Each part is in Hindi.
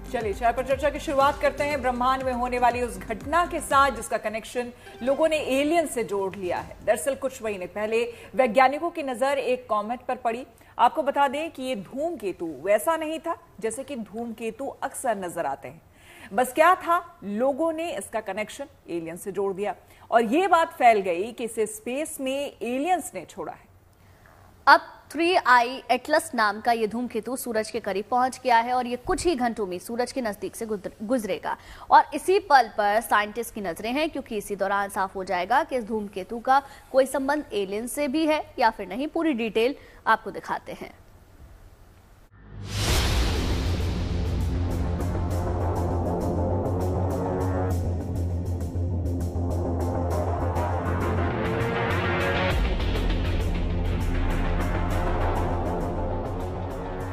चलिए चाय पर चर्चा की शुरुआत करते हैं ब्रह्मांड में होने वाली उस घटना के साथ जिसका कनेक्शन लोगों ने एलियन से जोड़ लिया है। दरअसल कुछ महीने पहले वैज्ञानिकों की नजर एक कॉमेट पर पड़ी। आपको बता दें कि ये धूमकेतु वैसा नहीं था जैसे कि धूमकेतु अक्सर नजर आते हैं। बस क्या था, लोगों ने इसका कनेक्शन एलियन से जोड़ दिया और ये बात फैल गई कि इसे स्पेस में एलियंस ने छोड़ा है। अब 3I एटलस नाम का ये धूमकेतु सूरज के करीब पहुंच गया है और ये कुछ ही घंटों में सूरज के नजदीक से गुजरेगा और इसी पल पर साइंटिस्ट की नजरें हैं, क्योंकि इसी दौरान साफ हो जाएगा कि इस धूमकेतु का कोई संबंध एलियन से भी है या फिर नहीं। पूरी डिटेल आपको दिखाते हैं।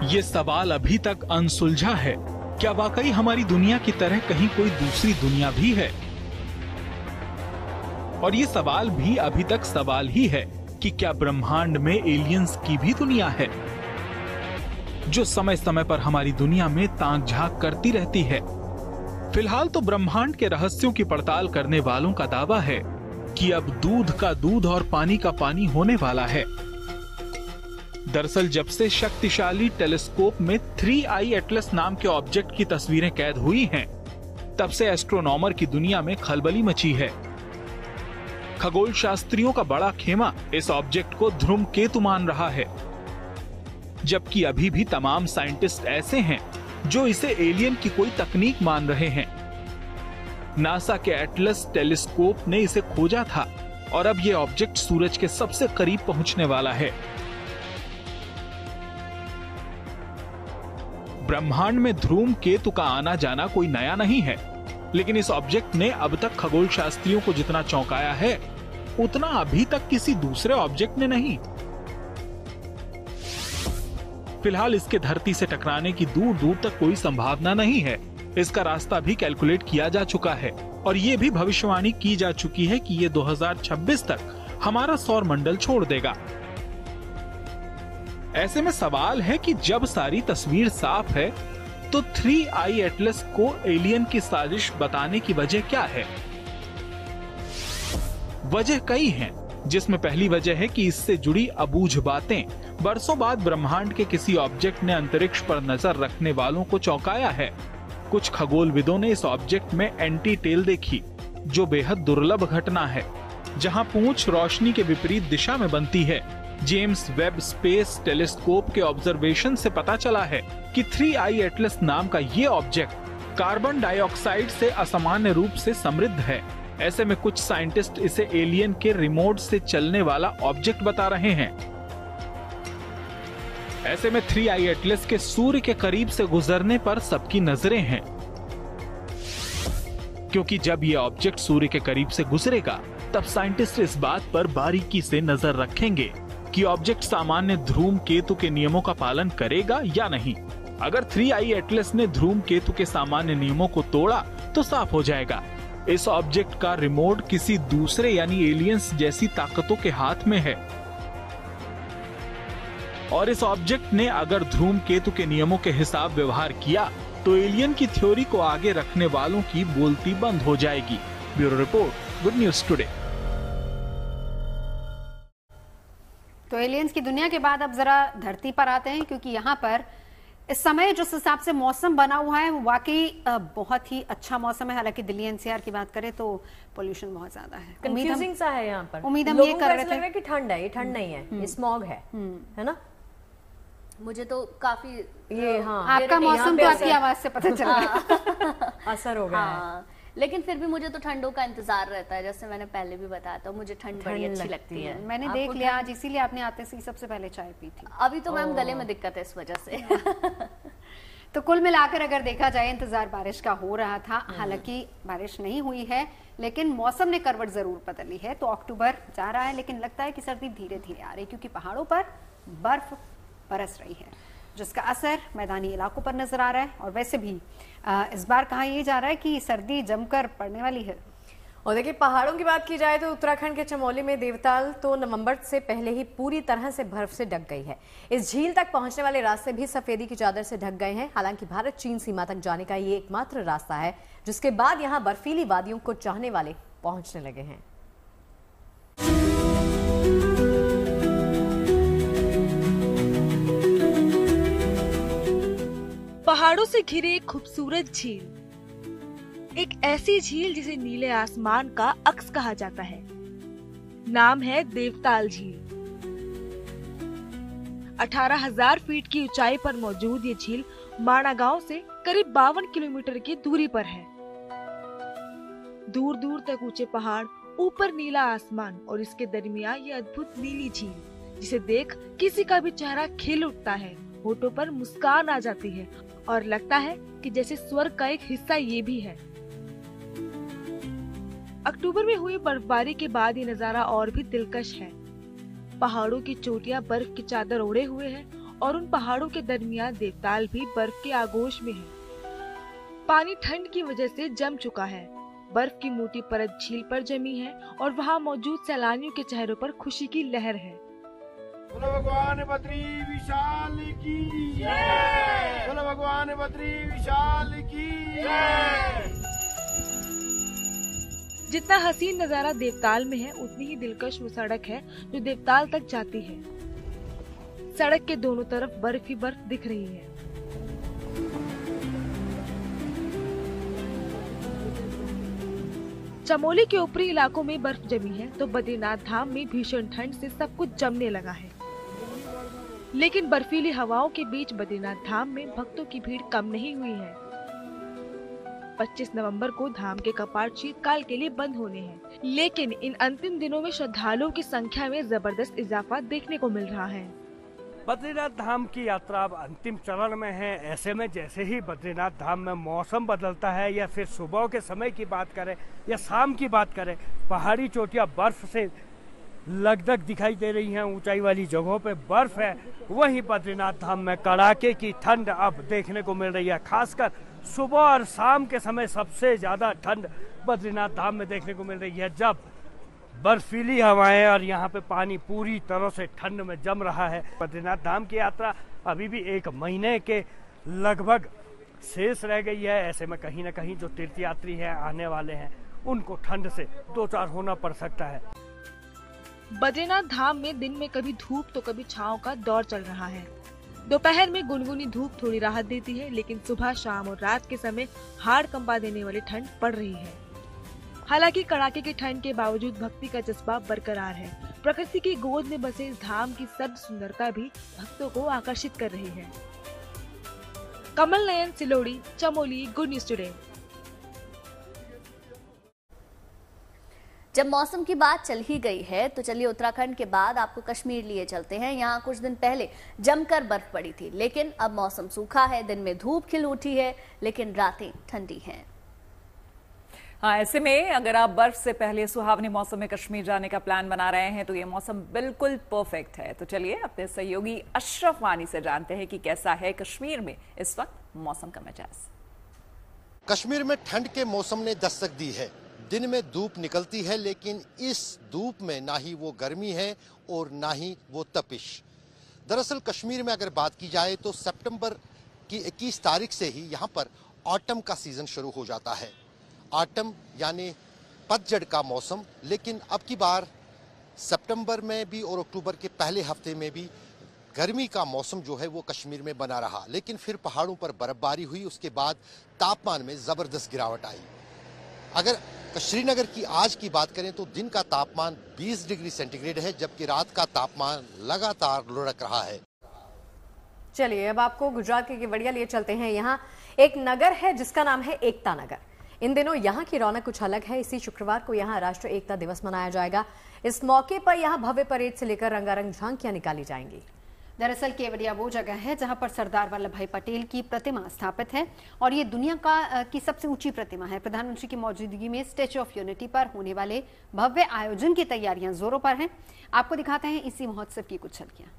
ये सवाल अभी तक अनसुलझा है। क्या वाकई हमारी दुनिया की तरह कहीं कोई दूसरी दुनिया भी है? और ये सवाल भी अभी तक सवाल ही है कि क्या ब्रह्मांड में एलियंस की भी दुनिया है जो समय समय पर हमारी दुनिया में ताक झांक करती रहती है। फिलहाल तो ब्रह्मांड के रहस्यों की पड़ताल करने वालों का दावा है कि अब दूध का दूध और पानी का पानी होने वाला है। दरअसल जब से शक्तिशाली टेलीस्कोप में 3I एटलस नाम के ऑब्जेक्ट की तस्वीरें कैद हुई हैं, तब से एस्ट्रोनॉमर की दुनिया में खलबली मची है। खगोल शास्त्रियों का बड़ा खेमा इस ऑब्जेक्ट को धूमकेतु मान रहा है, जबकि अभी भी तमाम साइंटिस्ट ऐसे हैं जो इसे एलियन की कोई तकनीक मान रहे हैं। नासा के एटलस टेलीस्कोप ने इसे खोजा था और अब यह ऑब्जेक्ट सूरज के सबसे करीब पहुंचने वाला है। ब्रह्मांड में धूमकेतु का आना जाना कोई नया नहीं है, लेकिन इस ऑब्जेक्ट ने अब तक खगोल शास्त्रियों को जितना चौंकाया है उतना अभी तक किसी दूसरे ऑब्जेक्ट ने नहीं। फिलहाल इसके धरती से टकराने की दूर दूर तक कोई संभावना नहीं है। इसका रास्ता भी कैलकुलेट किया जा चुका है और ये भी भविष्यवाणी की जा चुकी है कि ये 2026 तक हमारा सौर मंडल छोड़ देगा। ऐसे में सवाल है कि जब सारी तस्वीर साफ है तो 3I एटलस को एलियन की साजिश बताने की वजह क्या है? वजह कई हैं, जिसमें पहली वजह है कि इससे जुड़ी अबूझ बातें बरसों बाद ब्रह्मांड के किसी ऑब्जेक्ट ने अंतरिक्ष पर नजर रखने वालों को चौंकाया है। कुछ खगोलविदों ने इस ऑब्जेक्ट में एंटी टेल देखी, जो बेहद दुर्लभ घटना है, जहां पूंछ रोशनी के विपरीत दिशा में बनती है। जेम्स वेब स्पेस टेलीस्कोप के ऑब्जर्वेशन से पता चला है कि 3I एटलस नाम का ये ऑब्जेक्ट कार्बन डाइऑक्साइड से असामान्य रूप से समृद्ध है। ऐसे में कुछ साइंटिस्ट इसे एलियन के रिमोट से चलने वाला ऑब्जेक्ट बता रहे हैं। ऐसे में 3I एटलस के सूर्य के करीब से गुजरने पर सबकी नजरें हैं, क्योंकि जब यह ऑब्जेक्ट सूर्य के करीब से गुजरेगा तब साइंटिस्ट इस बात पर बारीकी से नजर रखेंगे कि ऑब्जेक्ट सामान्य धूमकेतु के नियमों का पालन करेगा या नहीं। अगर 3I एटलस ने धूमकेतु के सामान्य नियमों को तोड़ा तो साफ हो जाएगा इस ऑब्जेक्ट का रिमोट किसी दूसरे यानी एलियंस जैसी ताकतों के हाथ में है। और इस ऑब्जेक्ट ने अगर धूमकेतु के नियमों के हिसाब व्यवहार किया तो एलियन की थ्योरी को आगे रखने वालों की बोलती बंद हो जाएगी। Bureau report, good news today. तो एलियंस की दुनिया के बाद अब जरा धरती पर आते हैं, क्योंकि यहाँ पर इस समय जिस हिसाब से मौसम बना हुआ है वो वाकई बहुत ही अच्छा मौसम है। हालांकि दिल्ली एनसीआर की बात करें तो पोल्यूशन बहुत ज्यादा है, कंफ्यूजिंग सा है यहाँ पर। उम्मीद हम ये कर रहे थे कि ठंड है, ये ठंड नहीं है, ये स्मॉग है ना। मुझे तो काफी ये आपका मौसम तो आपकी आवाज से पता चल रहा है असर हो गया है। लेकिन फिर भी मुझे तो ठंडों का इंतजार रहता है, जैसे मैंने पहले भी बताया था, मुझे ठंड बड़ी अच्छी लगती है। मैंने देख लिया आज, इसीलिए आपने आते से सबसे पहले चाय पी थी। अभी तो मैम गले में दिक्कत है इस वजह से। तो कुल मिलाकर अगर देखा जाए इंतजार बारिश का हो रहा था, हालांकि बारिश नहीं हुई है, लेकिन मौसम ने करवट जरूर बदली है। तो अक्टूबर जा रहा है, लेकिन लगता है कि सर्दी धीरे धीरे आ रही, क्योंकि पहाड़ों पर बर्फ बरस रही है, जिसका असर मैदानी इलाकों पर नजर आ रहा है। और वैसे भी इस बार कहा यह जा रहा है कि सर्दी जमकर पड़ने वाली है। और देखिए, पहाड़ों की बात की जाए तो उत्तराखंड के चमोली में देवताल तो नवंबर से पहले ही पूरी तरह से बर्फ से ढक गई है। इस झील तक पहुंचने वाले रास्ते भी सफेदी की चादर से ढक गए हैं। हालांकि भारत चीन सीमा तक जाने का ये एकमात्र रास्ता है जिसके बाद यहां बर्फीली वादियों को चाहने वाले पहुंचने लगे हैं। पहाड़ों से घिरे एक खूबसूरत झील, एक ऐसी झील जिसे नीले आसमान का अक्स कहा जाता है। नाम है देवताल झील। 18,000 फीट की ऊंचाई पर मौजूद ये झील माणा गांव से करीब 52 किलोमीटर की दूरी पर है। दूर दूर तक ऊंचे पहाड़, ऊपर नीला आसमान और इसके दरमियान ये अद्भुत नीली झील जिसे देख किसी का भी चेहरा खिल उठता है, होठों पर मुस्कान आ जाती है और लगता है कि जैसे स्वर्ग का एक हिस्सा ये भी है। अक्टूबर में हुई बर्फबारी के बाद ये नजारा और भी दिलकश है। पहाड़ों की चोटियां बर्फ की चादर ओढ़े हुए हैं और उन पहाड़ों के दरमियान देवताल भी बर्फ के आगोश में है। पानी ठंड की वजह से जम चुका है। बर्फ की मोटी परत झील पर जमी है और वहाँ मौजूद सैलानियों के चेहरों पर खुशी की लहर है। बोलो भगवान बद्री विशाल की जय। बोलो भगवान बद्री विशाल की जय। जितना हसीन नजारा देवताल में है उतनी ही दिलकश वो सड़क है जो देवताल तक जाती है। सड़क के दोनों तरफ बर्फ ही बर्फ दिख रही है। चमोली के ऊपरी इलाकों में बर्फ जमी है तो बद्रीनाथ धाम में भीषण ठंड से सब कुछ जमने लगा है। लेकिन बर्फीली हवाओं के बीच बद्रीनाथ धाम में भक्तों की भीड़ कम नहीं हुई है। 25 नवंबर को धाम के कपाट शीतकाल के लिए बंद होने हैं, लेकिन इन अंतिम दिनों में श्रद्धालुओं की संख्या में जबरदस्त इजाफा देखने को मिल रहा है। बद्रीनाथ धाम की यात्रा अब अंतिम चरण में है। ऐसे में जैसे ही बद्रीनाथ धाम में मौसम बदलता है या फिर सुबह के समय की बात करें या शाम की बात करें, पहाड़ी चोटियां बर्फ से लगदग दिखाई दे रही हैं। ऊंचाई वाली जगहों पे बर्फ है। वहीं बद्रीनाथ धाम में कड़ाके की ठंड अब देखने को मिल रही है। खासकर सुबह और शाम के समय सबसे ज्यादा ठंड बद्रीनाथ धाम में देखने को मिल रही है, जब बर्फीली हवाएं और यहाँ पे पानी पूरी तरह से ठंड में जम रहा है। बद्रीनाथ धाम की यात्रा अभी भी 1 महीने के लगभग शेष रह गई है। ऐसे में कहीं न कहीं जो तीर्थयात्री हैं, आने वाले हैं, उनको ठंड से 2-4 होना पड़ सकता है। बद्रीनाथ धाम में दिन में कभी धूप तो कभी छांव का दौर चल रहा है। दोपहर में गुनगुनी धूप थोड़ी राहत देती है, लेकिन सुबह, शाम और रात के समय हाड़ कंपा देने वाली ठंड पड़ रही है। हालांकि कड़ाके की ठंड के बावजूद भक्ति का जज्बा बरकरार है। प्रकृति की गोद में बसे इस धाम की सर्द सुंदरता भी भक्तों को आकर्षित कर रही है। Kamal Nayan, Silodi, Chamoli, good news today. जब मौसम की बात चल ही गई है तो चलिए उत्तराखंड के बाद आपको कश्मीर लिए चलते हैं। यहाँ कुछ दिन पहले जमकर बर्फ पड़ी थी, लेकिन अब मौसम सूखा है। दिन में धूप खिल उठी है, लेकिन रातें ठंडी हैं। हाँ, ऐसे में अगर आप बर्फ से पहले सुहावने मौसम में कश्मीर जाने का प्लान बना रहे हैं तो ये मौसम बिल्कुल परफेक्ट है। तो चलिए अपने सहयोगी अशरफ वानी से जानते हैं कि कैसा है कश्मीर में इस वक्त मौसम का मिजाज। कश्मीर में ठंड के मौसम ने दस्तक दी है। दिन में धूप निकलती है, लेकिन इस धूप में ना ही वो गर्मी है और ना ही वो तपिश। दरअसल कश्मीर में अगर बात की जाए तो सितंबर की 21 तारीख से ही यहाँ पर ऑटम का सीजन शुरू हो जाता है। ऑटम यानी पतझड़ का मौसम। लेकिन अब की बार सितंबर में भी और अक्टूबर के पहले हफ्ते में भी गर्मी का मौसम जो है वो कश्मीर में बना रहा, लेकिन फिर पहाड़ों पर बर्फबारी हुई। उसके बाद तापमान में जबरदस्त गिरावट आई। अगर श्रीनगर की आज की बात करें तो दिन का तापमान 20 डिग्री सेंटीग्रेड है, जबकि रात का तापमान लगातार लुढ़क रहा है। चलिए अब आपको गुजरात के केवड़िया लिए चलते हैं। यहाँ एक नगर है जिसका नाम है एकता नगर। इन दिनों यहाँ की रौनक कुछ अलग है। इसी शुक्रवार को यहाँ राष्ट्रीय एकता दिवस मनाया जाएगा। इस मौके पर यहाँ भव्य परेड से लेकर रंगारंग झांकियां निकाली जाएंगी। दरअसल केवड़िया वो जगह है जहां पर सरदार वल्लभ भाई पटेल की प्रतिमा स्थापित है और ये दुनिया की सबसे ऊंची प्रतिमा है। प्रधानमंत्री की मौजूदगी में स्टैच्यू ऑफ यूनिटी पर होने वाले भव्य आयोजन की तैयारियां जोरों पर हैं। आपको दिखाते हैं इसी महोत्सव की कुछ झलकियां।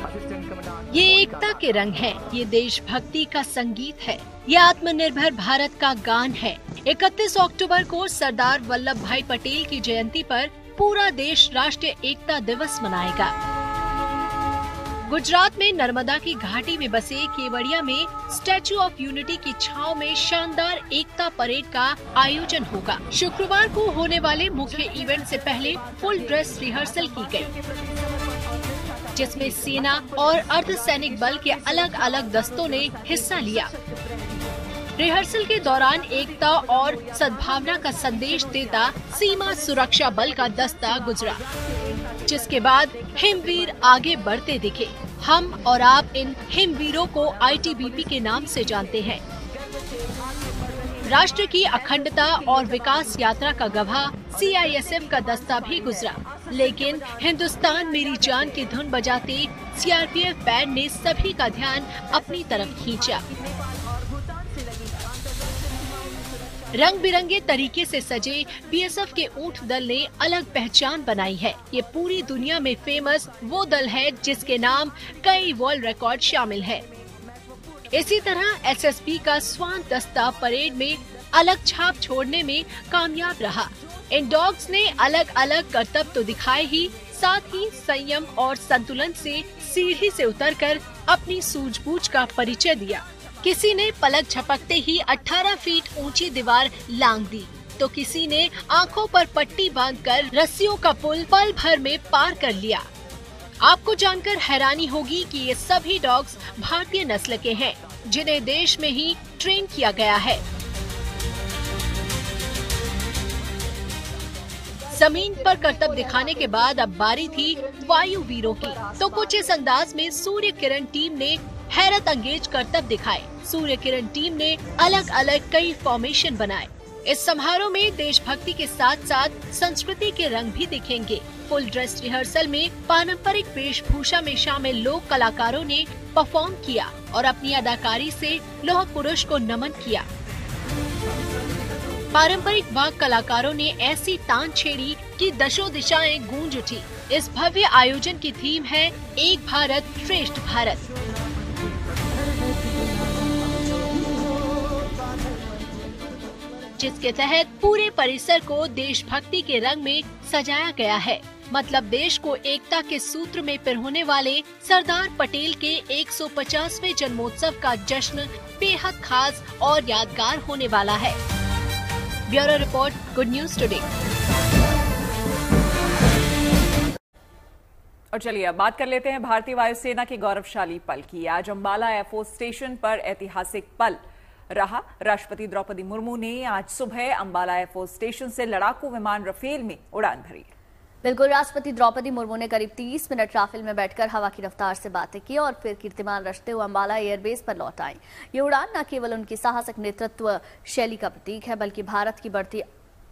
असिस्टेंट कमांडेंट ये एकता के रंग है, ये देशभक्ति का संगीत है, ये आत्मनिर्भर भारत का गान है। 31 अक्टूबर को सरदार वल्लभ भाई पटेल की जयंती पर पूरा देश राष्ट्रीय एकता दिवस मनाएगा। गुजरात में नर्मदा की घाटी में बसे केवड़िया में स्टैचू ऑफ यूनिटी की छांव में शानदार एकता परेड का आयोजन होगा। शुक्रवार को होने वाले मुख्य इवेंट से पहले फुल ड्रेस रिहर्सल की गई, जिसमें सेना और अर्धसैनिक बल के अलग अलग दस्तों ने हिस्सा लिया। रिहर्सल के दौरान एकता और सद्भावना का संदेश देता सीमा सुरक्षा बल का दस्ता गुजरा, जिसके बाद हिमवीर आगे बढ़ते दिखे। हम और आप इन हिमवीरों को आईटीबीपी के नाम से जानते हैं। राष्ट्र की अखंडता और विकास यात्रा का गवाह सीआईएसएफ का दस्ता भी गुजरा, लेकिन हिंदुस्तान मेरी जान की धुन बजाते सीआरपीएफ बैंड ने सभी का ध्यान अपनी तरफ खींचा। रंग बिरंगे तरीके से सजे बीएसएफ के ऊंट दल ने अलग पहचान बनाई है। ये पूरी दुनिया में फेमस वो दल है जिसके नाम कई वर्ल्ड रिकॉर्ड शामिल है। इसी तरह एसएसबी का स्वान दस्ता परेड में अलग छाप छोड़ने में कामयाब रहा। इन डॉग्स ने अलग अलग करतब तो दिखाए ही, साथ ही संयम और संतुलन से सीढ़ी से उतरकर अपनी सूझबूझ का परिचय दिया। किसी ने पलक झपकते ही 18 फीट ऊंची दीवार लांघ दी, तो किसी ने आंखों पर पट्टी बांधकर रस्सियों का पुल पल भर में पार कर लिया। आपको जानकर हैरानी होगी कि ये सभी डॉग्स भारतीय नस्ल के हैं, जिन्हें देश में ही ट्रेन किया गया है। जमीन पर करतब दिखाने के बाद अब बारी थी वायु वीरों की, तो कुछ इस अंदाज में सूर्य किरण टीम ने हैरत अंगेज करतब दिखाए। सूर्य किरण टीम ने अलग अलग कई फॉर्मेशन बनाए। इस समारोह में देशभक्ति के साथ साथ संस्कृति के रंग भी दिखेंगे। फुल ड्रेस रिहर्सल में पारंपरिक वेशभूषा में शामिल लोक कलाकारों ने परफॉर्म किया और अपनी अदाकारी से लौह पुरुष को नमन किया। पारंपरिक वाद्य कलाकारों ने ऐसी तान छेड़ी कि दशों दिशाएं गूंज उठी। इस भव्य आयोजन की थीम है एक भारत श्रेष्ठ भारत। जिसके तहत पूरे परिसर को देशभक्ति के रंग में सजाया गया है। मतलब देश को एकता के सूत्र में पिरोने वाले सरदार पटेल के 150वें जन्मोत्सव का जश्न बेहद खास और यादगार होने वाला है। Bureau report, good news today. और चलिए अब बात कर लेते हैं भारतीय वायुसेना के गौरवशाली पल की। आज अंबाला एयरफोर्स स्टेशन पर ऐतिहासिक पल रहा। राष्ट्रपति द्रौपदी मुर्मू ने आज सुबह अंबाला एयरफोर्स स्टेशन से लड़ाकू विमान राफेल में उड़ान भरी। बिल्कुल, राष्ट्रपति द्रौपदी मुर्मू ने करीब 30 मिनट राफेल में बैठकर हवा की रफ्तार से बातें की और फिर कीर्तिमान रचते हुए अंबाला एयरबेस पर लौट आए। ये उड़ान न केवल उनकी साहसिक नेतृत्व शैली का प्रतीक है, बल्कि भारत की बढ़ती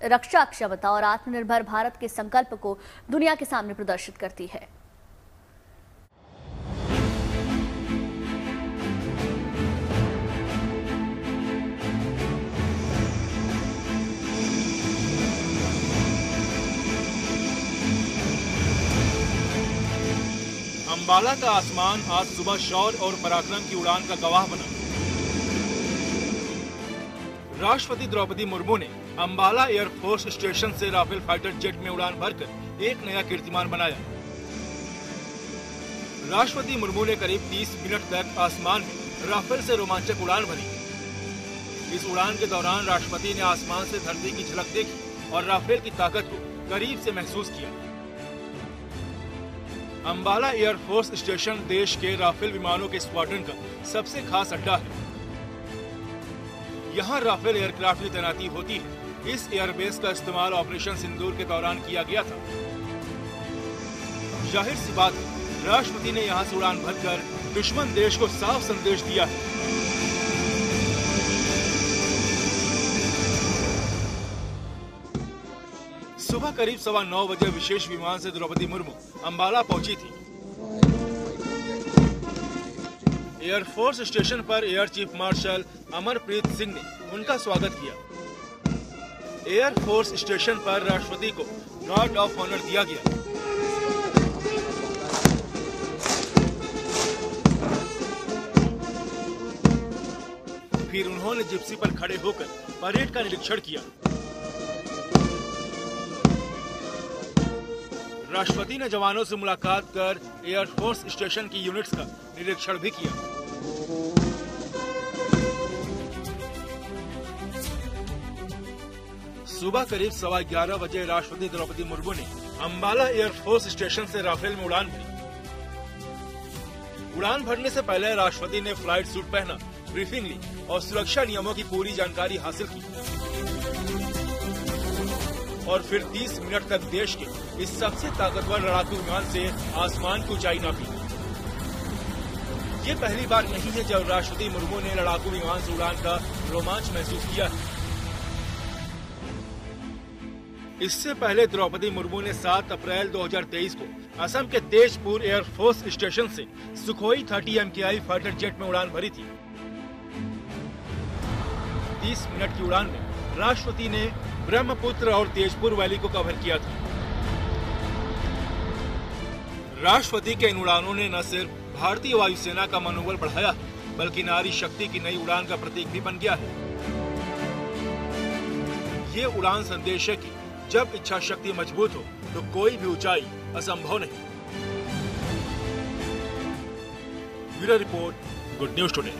रक्षा क्षमता और आत्मनिर्भर भारत के संकल्प को दुनिया के सामने प्रदर्शित करती है। अंबाला का आसमान आज सुबह शौर्य और पराक्रम की उड़ान का गवाह बना। राष्ट्रपति द्रौपदी मुर्मू ने अंबाला एयरफोर्स स्टेशन से राफेल फाइटर जेट में उड़ान भरकर एक नया कीर्तिमान बनाया। राष्ट्रपति मुर्मू ने करीब 30 मिनट तक आसमान में राफेल से रोमांचक उड़ान भरी। इस उड़ान के दौरान राष्ट्रपति ने आसमान से धरती की झलक देखी और राफेल की ताकत को करीब से महसूस किया। अंबाला एयरफोर्स स्टेशन देश के राफेल विमानों के स्क्वाड्रन का सबसे खास अड्डा है। यहाँ राफेल एयरक्राफ्ट की तैनाती होती है। इस एयरबेस का इस्तेमाल ऑपरेशन सिंदूर के दौरान किया गया था। जाहिर सी बात है, राष्ट्रपति ने यहाँ से उड़ान भरकर दुश्मन देश को साफ संदेश दिया है। सुबह करीब 9:15 बजे विशेष विमान से द्रौपदी मुर्मू अंबाला पहुंची थी। एयरफोर्स स्टेशन पर air chief marshal Amarpreet Singh ने उनका स्वागत किया। एयरफोर्स स्टेशन पर राष्ट्रपति को गार्ड ऑफ ऑनर दिया गया। उन्होंने जिप्सी पर खड़े होकर परेड का निरीक्षण किया। राष्ट्रपति ने जवानों से मुलाकात कर एयरफोर्स स्टेशन की यूनिट्स का निरीक्षण भी किया। सुबह करीब 11:15 बजे राष्ट्रपति द्रौपदी मुर्मू ने अंबाला एयरफोर्स स्टेशन से राफेल में उड़ान भरी। उड़ान भरने से पहले राष्ट्रपति ने फ्लाइट सूट पहना, ब्रीफिंग ली और सुरक्षा नियमों की पूरी जानकारी हासिल की और फिर 30 मिनट तक देश के इस सबसे ताकतवर लड़ाकू विमान से आसमान की ऊंचाई नापी। ये पहली बार नहीं है जब राष्ट्रपति मुर्मू ने लड़ाकू विमान से उड़ान का रोमांच महसूस किया है। इससे पहले द्रौपदी मुर्मू ने 7 अप्रैल 2023 को असम के तेजपुर एयरफोर्स स्टेशन से सुखोई 30 MKI फाइटर जेट में उड़ान भरी थी। 30 मिनट की उड़ान में राष्ट्रपति ने ब्रह्मपुत्र और तेजपुर वैली को कवर किया था। राष्ट्रपति के इन उड़ानों ने न सिर्फ भारतीय वायुसेना का मनोबल बढ़ाया बल्कि नारी शक्ति की नई उड़ान का प्रतीक भी बन गया है। ये उड़ान संदेश है कि जब इच्छा शक्ति मजबूत हो तो कोई भी ऊंचाई असंभव नहीं। Bureau report, good news today.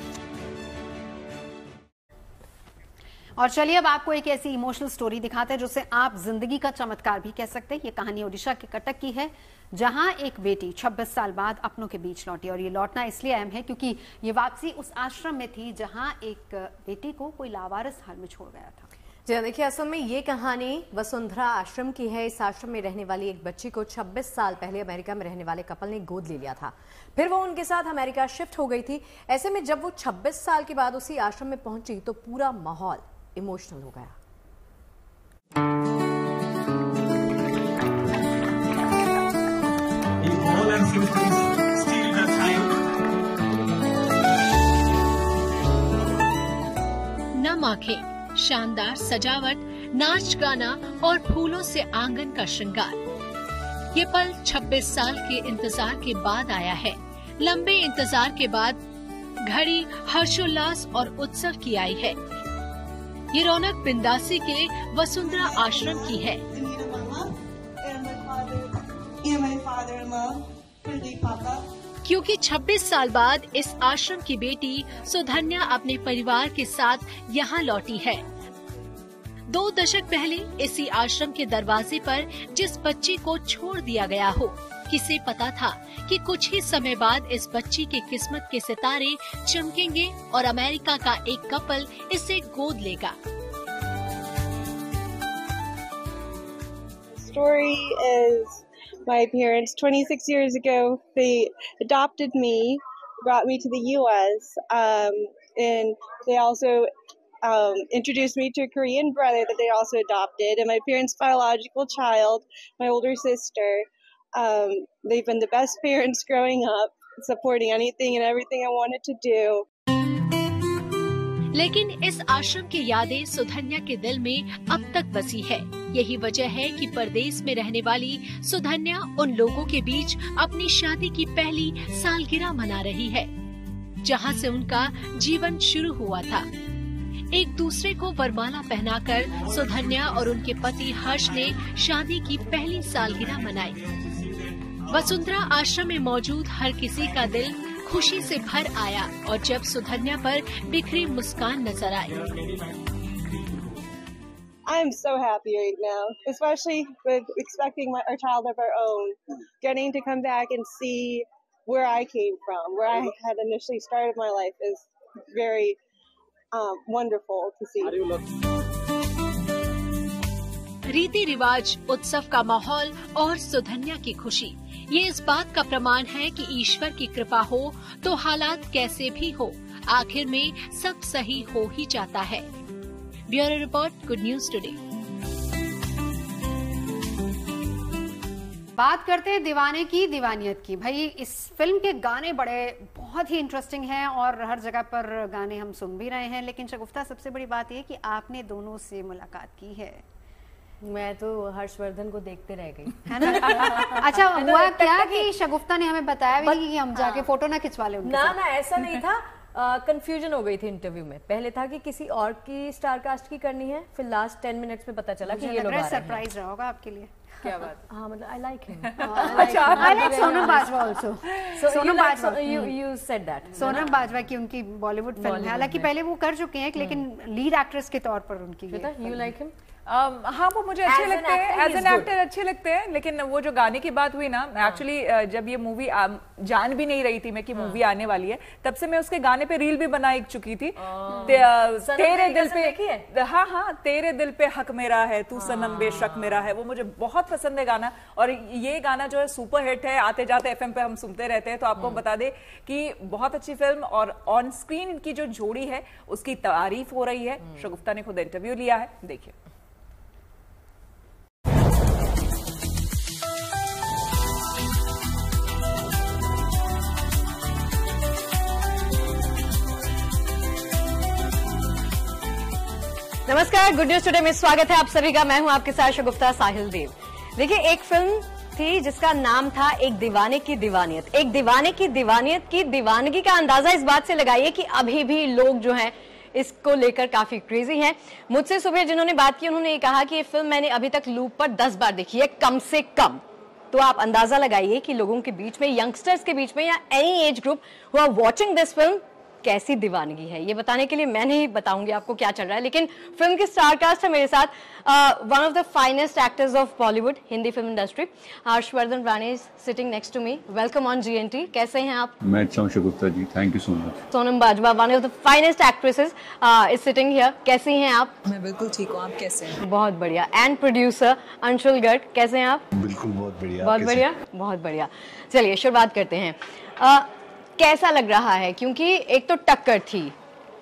और चलिए अब आपको एक ऐसी इमोशनल स्टोरी दिखाते हैं जिसे आप जिंदगी का चमत्कार भी कह सकते हैं। ये कहानी ओडिशा के कटक की है, जहां एक बेटी 26 साल बाद अपनों के बीच लौटी। और ये लौटना इसलिए अहम है क्योंकि ये वापसी उस आश्रम में थी जहां एक बेटी को कोई लावारिस हाल में छोड़ गया था। जी देखिए, असल में ये कहानी वसुंधरा आश्रम की है। इस आश्रम में रहने वाली एक बच्ची को 26 साल पहले अमेरिका में रहने वाले कपल ने गोद ले लिया था। फिर वो उनके साथ अमेरिका शिफ्ट हो गई थी। ऐसे में जब वो 26 साल के बाद उसी आश्रम में पहुंची तो पूरा माहौल इमोशनल हो गया। नम आंखें, शानदार सजावट, नाच गाना और फूलों से आंगन का श्रृंगार। ये पल 26 साल के इंतजार के बाद आया है। लंबे इंतजार के बाद घड़ी हर्षोल्लास और उत्सव की आई है। ये रौनक बिंदासी के वसुंधरा आश्रम की है। क्योंकि 26 साल बाद इस आश्रम की बेटी सुधन्या अपने परिवार के साथ यहाँ लौटी है। 2 दशक पहले इसी आश्रम के दरवाजे पर जिस बच्ची को छोड़ दिया गया हो, किसे पता था कि कुछ ही समय बाद इस बच्ची के किस्मत के सितारे चमकेंगे और अमेरिका का एक कपल इसे गोद लेगा। Story is my parents 26 years ago, they adopted me, brought me to the US, and they also introduced me to a Korean brother that they also adopted, and my parents' biological child, my older sister. They've been the best parents growing up, supporting anything and everything I wanted to do. लेकिन इस आश्रम की यादें सुधन्या के दिल में अब तक बसी है। यही वजह है कि परदेश में रहने वाली सुधन्या उन लोगों के बीच अपनी शादी की पहली सालगिरह मना रही है, जहां से उनका जीवन शुरू हुआ था। एक दूसरे को वरमाला पहनाकर सुधन्या और उनके पति हर्ष ने शादी की पहली सालगिरह मनाई। वसुंधरा आश्रम में मौजूद हर किसी का दिल खुशी से भर आया और जब सुधन्या पर बिखरी मुस्कान नजर आई। I'm so happy right now, especially with expecting our child of our own. Getting to come back and see where I came from, where I had initially started my life is very wonderful to see. रीति रिवाज, उत्सव का माहौल और सुधन्या की खुशी, ये इस बात का प्रमाण है कि ईश्वर की कृपा हो तो हालात कैसे भी हो, आखिर में सब सही हो ही जाता है। Bureau report, good news today. बात करते हैं दीवाने की दीवानियत की। भाई इस फिल्म के गाने बहुत ही इंटरेस्टिंग हैं और हर जगह पर गाने हम सुन भी रहे हैं, लेकिन शगुफ्ता सबसे बड़ी बात यह कि आपने दोनों से मुलाकात की है। मैं तो हर्षवर्धन को देखते रह गई, है ना। अच्छा हुआ क्या कि शगुफ्ता ने हमें बताया भी कि हम जाके फोटो ना खिंचवा ले उनके साथ। ना ऐसा नहीं था। कंफ्यूजन हो गई थी इंटरव्यू में। पहले था कि किसी और की स्टार कास्ट की करनी है, फिर लास्ट 10 मिनट्स में पता चला कि ये लोग आ रहे हैं। सरप्राइज रहा होगा आपके लिए। क्या बात? हाँ, मतलब आई लाइक हिम। अच्छा, I like Sonam Bajwa also. Sonam Bajwa, you said that। Sonam Bajwa की उनकी बॉलीवुड फिल्म है, हालांकि पहले वो कर चुके हैं, लेकिन लीड एक्ट्रेस के तौर पर उनकी। You like him? हाँ, वो मुझे अच्छे लगते हैं, एज एन एक्टर अच्छे लगते हैं, लेकिन वो जो गाने की बात हुई ना, एक्चुअली जब ये मूवी जान भी नहीं रही थी मैं कि मूवी आने वाली है, तब से मैं उसके गाने पे रील भी बना चुकी थी। तेरे दिल पे, हाँ, तेरे दिल पे हक मेरा है, तू सनम बेशक मेरा है, वो मुझे बहुत पसंद है गाना। और ये गाना जो है सुपर हिट है, आते जाते FM पे हम सुनते रहते हैं। तो आपको बता दे कि बहुत अच्छी फिल्म, और ऑन स्क्रीन इनकी जो जोड़ी है उसकी तारीफ हो रही है। शगुफ्ता ने खुद इंटरव्यू लिया है, देखिए। नमस्कार, गुड न्यूज टुडे में स्वागत है आप सभी का। मैं हूं आपके साथ शगुफ्ता साहिल देव। देखिए, एक फिल्म थी जिसका नाम था एक दीवाने की दीवानियत। एक दीवाने की दीवानियत की दीवानगी का अंदाजा इस बात से लगाइए कि अभी भी लोग जो हैं इसको लेकर काफी क्रेजी हैं। मुझसे सुबह जिन्होंने बात की, उन्होंने ये कहा कि ये फिल्म मैंने अभी तक लूप पर 10 बार देखी है, कम से कम। तो आप अंदाजा लगाइए कि लोगों के बीच में, यंगस्टर्स के बीच में, या any age group who are watching this film, कैसी दीवानगी है। ये बताने के लिए मैं नहीं बताऊंगी आपको क्या चल रहा है, लेकिन फिल्म की स्टार कास्ट है मेरे साथ, one of the finest actors of Bollywood, Hindi film industry, Harshvardhan Rane sitting next to me. Welcome on GNT। कैसे हैं आप? मैं अच्छा हूं Shagufta ji, thank you so much. Sonam Bajwa, one of the finest actresses, is sitting here. कैसी हैं आप? मैं बिल्कुल ठीक हूँ, आप कैसे हैं? बहुत बढ़िया। एंड प्रोड्यूसर अंशुल गर्ग, कैसे हैं आप? बिल्कुल बहुत बढ़िया। बहुत बढ़िया, बहुत बढ़िया। चलिए शुरुआत करते हैं। कैसा लग रहा है, क्योंकि एक तो टक्कर थी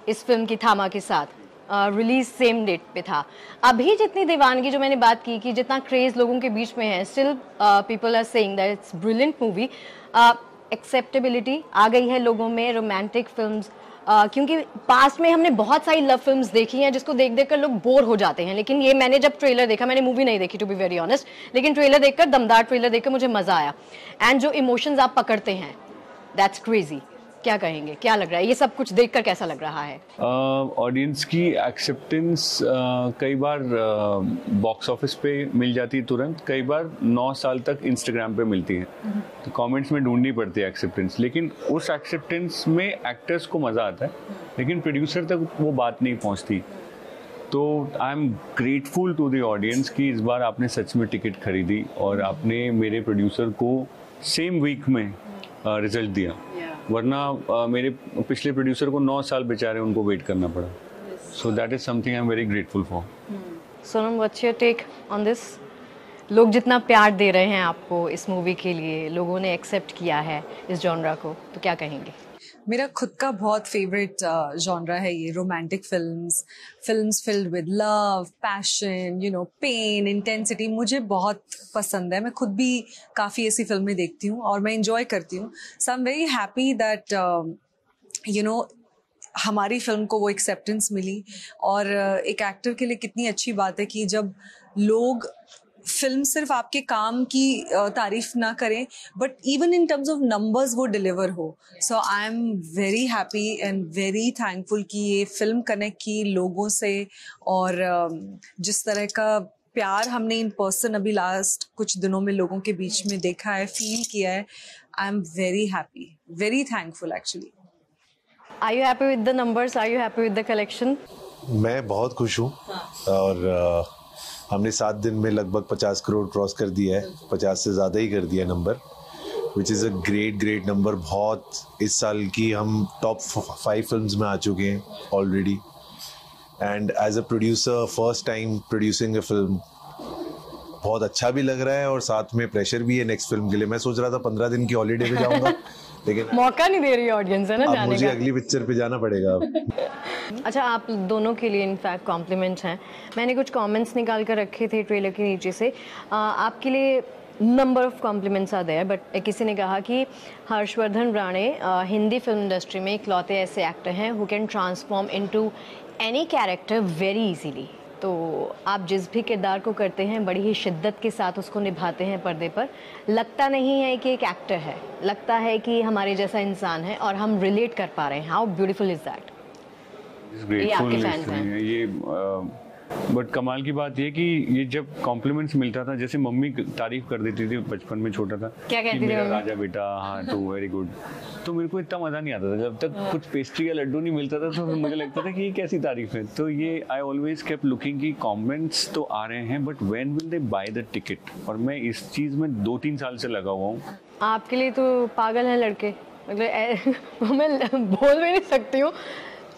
इस फिल्म की थामा के साथ, रिलीज सेम डेट पे था। अभी जितनी दीवानगी जो मैंने बात की कि जितना क्रेज लोगों के बीच में है, still people are saying that it's brilliant movie. Acceptability आ गई है लोगों में रोमांटिक फिल्म्स, क्योंकि पास्ट में हमने बहुत सारी लव फिल्म्स देखी हैं जिसको देख देख कर लोग बोर हो जाते हैं, लेकिन ये मैंने जब ट्रेलर देखा, मैंने मूवी नहीं देखी टू बी वेरी ऑनेस्ट, लेकिन ट्रेलर देखकर, दमदार ट्रेलर देखकर मुझे मजा आया। एंड जो इमोशंस आप पकड़ते हैं, दैट्स क्रेजी। क्या कहेंगे, क्या लग रहा है ये सब कुछ देखकर, कैसा लग रहा है? ऑडियंस की एक्सेप्टेंस कई बार बॉक्स ऑफिस पे मिल जाती है तुरंत, कई बार 9 साल तक इंस्टाग्राम पे मिलती है, तो कमेंट्स में ढूंढनी पड़ती है एक्सेप्टेंस। लेकिन उस एक्सेप्टेंस में एक्टर्स को मज़ा आता है, लेकिन प्रोड्यूसर तक वो बात नहीं पहुंचती। तो I am grateful to the audience कि इस बार आपने सच में टिकट खरीदी और आपने मेरे प्रोड्यूसर को सेम वीक में रिजल्ट दिया। वरना मेरे पिछले प्रोड्यूसर को 9 साल बेचारे उनको वेट करना पड़ा। So that is something I am very grateful for. Sonam, what's your take on this? लोग जितना प्यार दे रहे हैं आपको इस मूवी के लिए, लोगों ने एक्सेप्ट किया है इस जॉनरा को, तो क्या कहेंगे? मेरा खुद का बहुत फेवरेट जॉनरा है ये, romantic films filled with love, passion, you know, pain, intensity. मुझे बहुत पसंद है, मैं खुद भी काफ़ी ऐसी फिल्में देखती हूँ और मैं इंजॉय करती हूँ। So I am very happy that you know हमारी फिल्म को वो एक्सेप्टेंस मिली। और एक एक्टर के लिए कितनी अच्छी बात है कि जब लोग फिल्म सिर्फ आपके काम की तारीफ ना करें, but even in terms of numbers वो डिलीवर हो। So I am very happy and very thankful कि ये फिल्म कनेक्ट की लोगों से, और जिस तरह का प्यार हमने इन पर्सन अभी लास्ट कुछ दिनों में लोगों के बीच में देखा है, फील किया है, I am very happy, very thankful actually. Are you happy with the numbers? Are you happy with the collection? मैं बहुत खुश हूँ, और हमने 7 दिन में लगभग 50 करोड़ क्रॉस कर दिया है, 50 से ज़्यादा ही कर दिया number, which is a great number. बहुत इस साल की हम टॉप 5 फिल्म्स में आ चुके हैं already, and as a producer first time producing a film, बहुत अच्छा भी लग रहा है और साथ में प्रेशर भी है नेक्स्ट फिल्म के लिए। मैं सोच रहा था 15 दिन की हॉलीडे पे जाऊंगा, लेकिन मौका नहीं दे रही ऑडियंस है ना जाने का। मुझे अगली पिक्चर पे जाना पड़ेगा अब। अच्छा, आप दोनों के लिए इनफैक्ट कॉम्प्लीमेंट्स हैं। मैंने कुछ कमेंट्स निकाल कर रखे थे ट्रेलर के नीचे से, आपके लिए number of compliments are there, but किसी ने कहा कि हर्षवर्धन राणे हिंदी फिल्म इंडस्ट्री में इकलौते ऐसे एक्टर हैं who can transform into any character very easily. तो आप जिस भी किरदार को करते हैं बड़ी ही शिद्दत के साथ उसको निभाते हैं पर्दे पर। लगता नहीं है कि एक एक्टर है, लगता है कि हमारे जैसा इंसान है और हम रिलेट कर पा रहे हैं। How beautiful is that. ये आपके फैंस हैं। ये बट कमाल की बात ये कि ये जब कॉम्प्लीमेंट्स मिलता था, जैसे मम्मी तारीफ कर देती थी बचपन में, छोटा था, क्या कहती थी मेरा मम्मी? राजा बेटा, हाँ तो वेरी गुड, तो मेरे को इतना मजा नहीं आता था जब तक कुछ पेस्ट्री या लड्डू नहीं मिलता था, तो मुझे लगता था कि ये कैसी तारीफ है। तो ये आई ऑलवेज केप्ट लुकिंग कि कमेंट्स तो आ रहे हैं but when will they by the ticket, और मैं इस चीज में 2-3 साल से लगा हुआ हूँ। आपके लिए तो पागल है लड़के, मतलब मैं बोल भी नहीं सकती हूँ,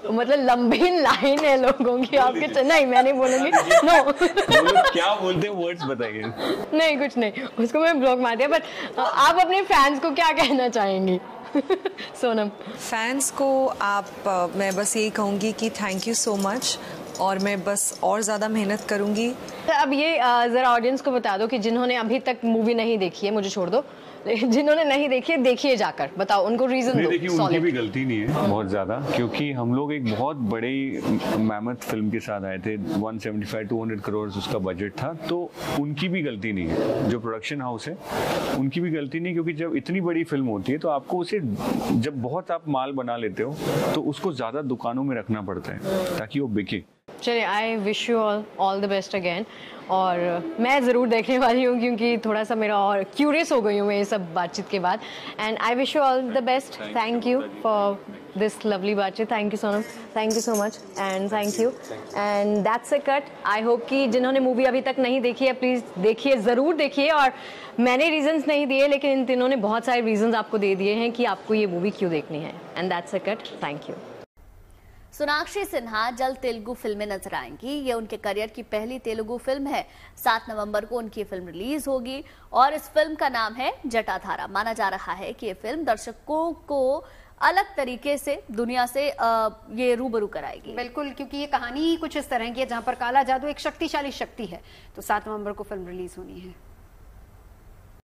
मतलब लंबी लाइन है लोगों की आपके। नहीं मैं नहीं बोलूंगी, नो। क्या बोलते हैं, वर्ड्स बताइए। नहीं कुछ नहीं, उसको मैं ब्लॉक मार दिया। बट आप अपने फैंस को क्या कहना चाहेंगी? सोनम, फैंस को मैं बस यही कहूँगी कि थैंक यू सो मच, और मैं बस और ज़्यादा मेहनत करूँगी। अब ये ज़रा ऑडियंस को बता दो कि जिन्होंने अभी तक मूवी नहीं देखी है, मुझे छोड़ दो, जिन्होंने नहीं देखी है देखिए जाकर, बताओ उनको रीजन दो। देखिए उनकी भी गलती नहीं है बहुत ज्यादा, क्योंकि हम लोग एक बहुत बड़ी मैमथ फिल्म के साथ आए थे, 175-200 करोड़ उसका बजट था, तो उनकी भी गलती नहीं है। जो प्रोडक्शन हाउस है उनकी भी गलती नहीं, क्योंकि जब इतनी बड़ी फिल्म होती है तो आपको उसे, जब बहुत आप माल बना लेते हो तो उसको ज्यादा दुकानों में रखना पड़ता है ताकि वो बिके। चलिए, आई wish you all the best again, और मैं ज़रूर देखने वाली हूँ क्योंकि थोड़ा सा मेरा और क्यूरियस हो गई हूँ मैं ये सब बातचीत के बाद। And I wish you all the best. Thank you for this lovely बातचीत। Thank you Sonam, thank you so much, and thank you, and that's a cut. I hope कि जिन्होंने मूवी अभी तक नहीं देखी है प्लीज़ देखिए, ज़रूर देखिए। और मैंने रीजंस नहीं दिए, लेकिन इन तीनों ने बहुत सारे रीजंस आपको दे दिए हैं कि आपको ये मूवी क्यों देखनी है, and that's a cut. Thank you. Sonakshi Sinha जल्द तेलुगु फिल्म में नजर आएंगी। ये उनके करियर की पहली तेलुगु फिल्म है। 7 नवंबर को उनकी फिल्म रिलीज होगी और इस फिल्म का नाम है जटाधारा। माना जा रहा है कि ये फिल्म दर्शकों को अलग तरीके से दुनिया से ये रूबरू कराएगी। बिल्कुल, क्योंकि ये कहानी ही कुछ इस तरह की है जहां पर काला जादू एक शक्तिशाली शक्ति है। तो 7 नवंबर को फिल्म रिलीज होनी है।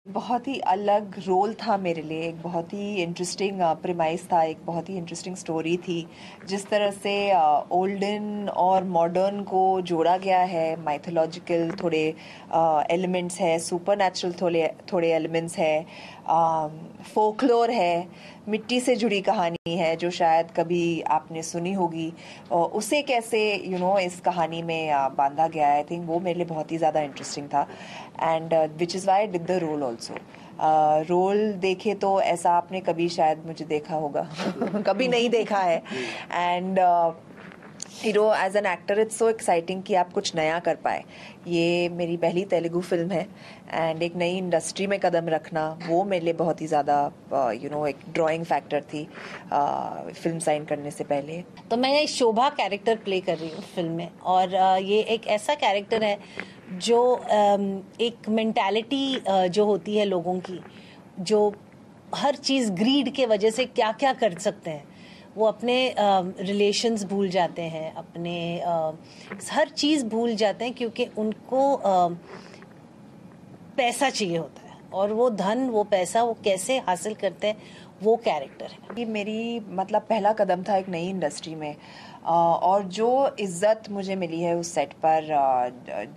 बहुत ही अलग रोल था मेरे लिए, एक बहुत ही इंटरेस्टिंग प्रीमाइस था, एक बहुत ही इंटरेस्टिंग स्टोरी थी। जिस तरह से ओल्डन और मॉडर्न को जोड़ा गया है, माइथोलॉजिकल थोड़े एलिमेंट्स है, सुपरनैचुरल थोड़े एलिमेंट्स है, फोकलोर है, मिट्टी से जुड़ी कहानी है जो शायद कभी आपने सुनी होगी, उसे कैसे इस कहानी में बांधा गया है। आई थिंक वो मेरे लिए बहुत ही ज़्यादा इंटरेस्टिंग था, and which is why I did the role also. Role देखे तो ऐसा आपने कभी शायद मुझे देखा होगा कभी नहीं देखा है, and as an actor it's so exciting कि आप कुछ नया कर पाए। ये मेरी पहली तेलुगु फिल्म है, एंड एक नई इंडस्ट्री में कदम रखना वो मेरे लिए बहुत ही ज़्यादा एक ड्राइंग फैक्टर थी फिल्म साइन करने से पहले। तो मैं शोभा कैरेक्टर प्ले कर रही हूँ फिल्म में, और ये एक ऐसा कैरेक्टर है जो एक मेंटालिटी जो होती है लोगों की, जो हर चीज़ ग्रीड के वजह से क्या क्या कर सकते हैं, वो अपने रिलेशंस भूल जाते हैं, अपने हर चीज़ भूल जाते हैं, क्योंकि उनको पैसा चाहिए होता है, और वो धन, वो पैसा वो कैसे हासिल करते हैं, वो कैरेक्टर है। ये मेरी पहला कदम था एक नई इंडस्ट्री में, और जो इज़्ज़त मुझे मिली है उस सेट पर,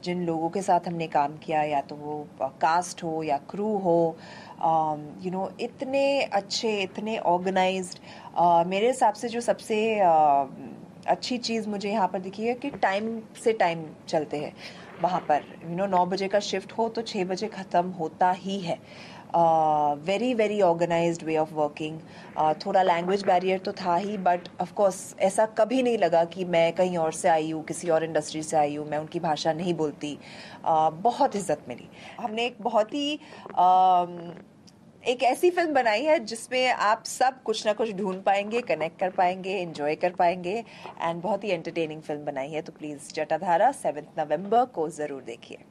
जिन लोगों के साथ हमने काम किया, या तो वो कास्ट हो या क्रू हो, इतने अच्छे, इतने ऑर्गेनाइज्ड। मेरे हिसाब से जो सबसे अच्छी चीज़ मुझे यहाँ पर दिखी है कि टाइम से टाइम चलते हैं वहाँ पर। 9 बजे का शिफ्ट हो तो 6 बजे ख़त्म होता ही है। Very very organised way of working. थोड़ा लैंग्वेज बैरियर तो था ही, बट ऑफ कोर्स ऐसा कभी नहीं लगा कि मैं कहीं और से आई हूँ, किसी और इंडस्ट्री से आई हूँ, मैं उनकी भाषा नहीं बोलती। बहुत इज्जत मिली। हमने एक बहुत ही एक ऐसी फिल्म बनाई है जिसमें आप सब कुछ ना कुछ ढूंढ पाएंगे, कनेक्ट कर पाएंगे, एंजॉय कर पाएंगे, एंड बहुत ही एंटरटेनिंग फिल्म बनाई है। तो प्लीज़ जटाधारा 7 नवंबर को ज़रूर देखिए।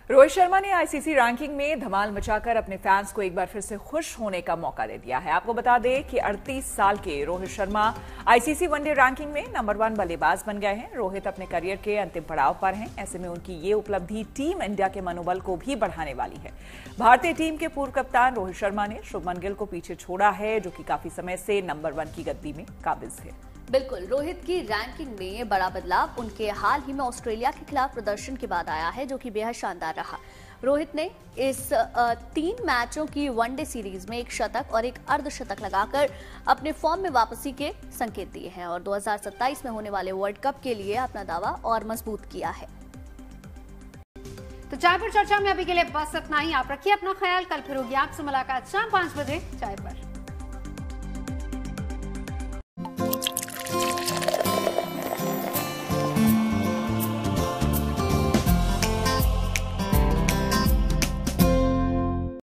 रोहित शर्मा ने आईसीसी रैंकिंग में धमाल मचाकर अपने फैंस को एक बार फिर से खुश होने का मौका दे दिया है। आपको बता दें कि 38 साल के Rohit Sharma ICC one day ranking में नंबर 1 बल्लेबाज बन गए हैं। रोहित अपने करियर के अंतिम पड़ाव पर हैं। ऐसे में उनकी ये उपलब्धि टीम इंडिया के मनोबल को भी बढ़ाने वाली है। भारतीय टीम के पूर्व कप्तान रोहित शर्मा ने शुभमन गिल को पीछे छोड़ा है, जो कि काफी समय से नंबर 1 की गद्दी में काबिज है। बिल्कुल, रोहित की रैंकिंग में बड़ा बदलाव उनके हाल ही में ऑस्ट्रेलिया के खिलाफ प्रदर्शन के बाद आया है, जो कि बेहद शानदार रहा। रोहित ने इस 3 मैचों की वनडे सीरीज में 1 शतक और 1 अर्धशतक लगाकर अपने फॉर्म में वापसी के संकेत दिए हैं और 2027 में होने वाले वर्ल्ड कप के लिए अपना दावा और मजबूत किया है। तो चाय पर चर्चा में अभी के लिए बस इतना ही। आप रखिए अपना ख्याल। कल फिर होगी आपसे मुलाकात शाम 5 बजे चाय पर।